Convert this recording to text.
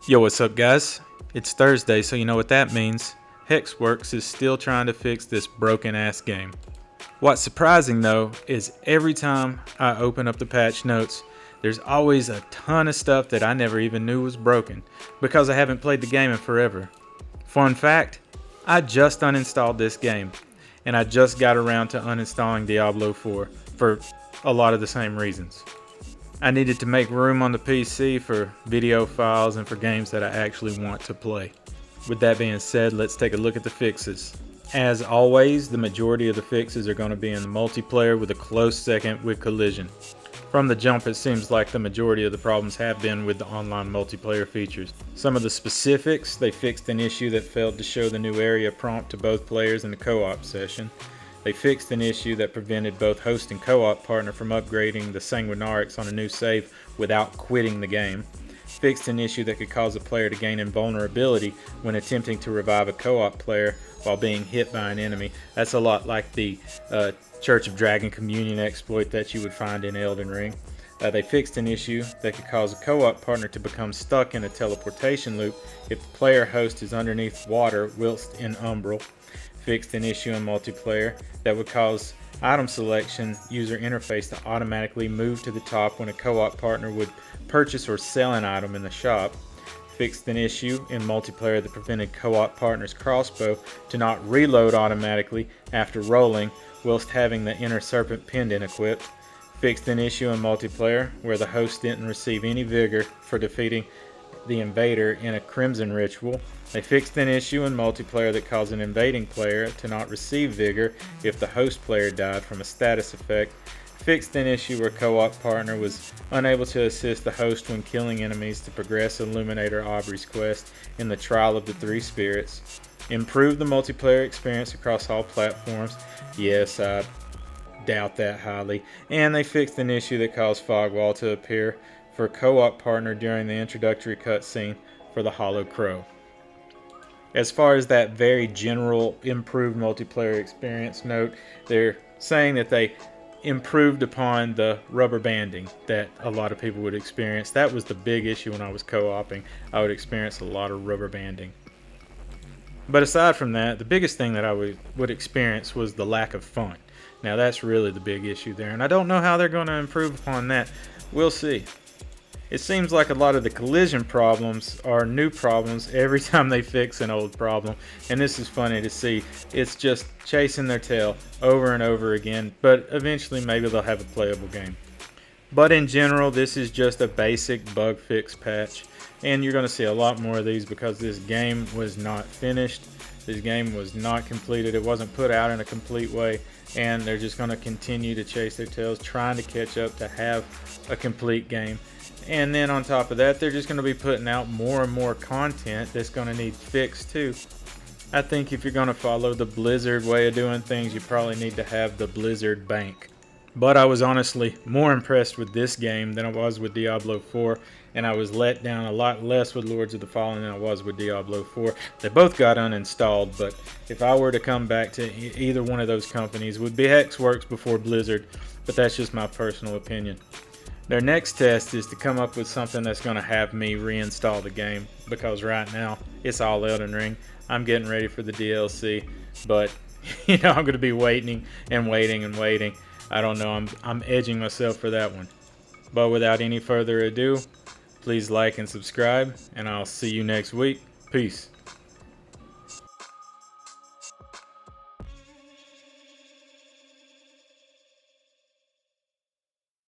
Yo, what's up, guys? It's Thursday, so you know what that means. Hexworks is still trying to fix this broken ass game. What's surprising though is every time I open up the patch notes, there's always a ton of stuff that I never even knew was broken because I haven't played the game in forever. Fun fact, I just uninstalled this game and I just got around to uninstalling Diablo 4 for a lot of the same reasons. I needed to make room on the PC for video files and for games that I actually want to play. With that being said, let's take a look at the fixes. As always, the majority of the fixes are going to be in the multiplayer with a close second with collision. From the jump, it seems like the majority of the problems have been with the online multiplayer features. Some of the specifics: they fixed an issue that failed to show the new area prompt to both players in the co-op session. They fixed an issue that prevented both host and co-op partner from upgrading the Sanguinarix on a new save without quitting the game. Fixed an issue that could cause a player to gain invulnerability when attempting to revive a co-op player while being hit by an enemy. That's a lot like the Church of Dragon Communion exploit that you would find in Elden Ring. They fixed an issue that could cause a co-op partner to become stuck in a teleportation loop if the player host is underneath water whilst in Umbral. Fixed an issue in multiplayer that would cause item selection user interface to automatically move to the top when a co-op partner would purchase or sell an item in the shop. Fixed an issue in multiplayer that prevented co-op partners' crossbow to not reload automatically after rolling whilst having the inner serpent pendant equipped. Fixed an issue in multiplayer where the host didn't receive any vigor for defeating the invader in a crimson ritual. They fixed an issue in multiplayer that caused an invading player to not receive vigor if the host player died from a status effect. Fixed an issue where co-op partner was unable to assist the host when killing enemies to progress Illuminator Aubrey's quest in the Trial of the Three Spirits. Improved the multiplayer experience across all platforms. Yes, I doubt that highly. And they fixed an issue that caused Fogwall to appear for co-op partner during the introductory cutscene for the Hollow Crow. As far as that very general improved multiplayer experience note, they're saying that they improved upon the rubber banding that a lot of people would experience. That was the big issue when I was co-oping. I would experience a lot of rubber banding. But aside from that, the biggest thing that I would experience was the lack of fun. Now that's really the big issue there, and I don't know how they're going to improve upon that. We'll see. It seems like a lot of the collision problems are new problems every time they fix an old problem, and this is funny to see. It's just chasing their tail over and over again, but eventually maybe they'll have a playable game. But in general, this is just a basic bug fix patch, and you're going to see a lot more of these because this game was not finished. This game was not completed. It wasn't put out in a complete way, and they're just going to continue to chase their tails, trying to catch up to have a complete game. And then on top of that, they're just going to be putting out more and more content that's going to need fixed too. I think if you're going to follow the Blizzard way of doing things, you probably need to have the Blizzard bank. But I was honestly more impressed with this game than I was with Diablo 4, and I was let down a lot less with Lords of the Fallen than I was with Diablo 4. They both got uninstalled, but if I were to come back to either one of those companies, it would be Hexworks before Blizzard, but that's just my personal opinion. Their next test is to come up with something that's going to have me reinstall the game, because right now it's all Elden Ring. I'm getting ready for the DLC, but I'm going to be waiting and waiting and waiting. I don't know, I'm edging myself for that one. But without any further ado, please like and subscribe, and I'll see you next week. Peace.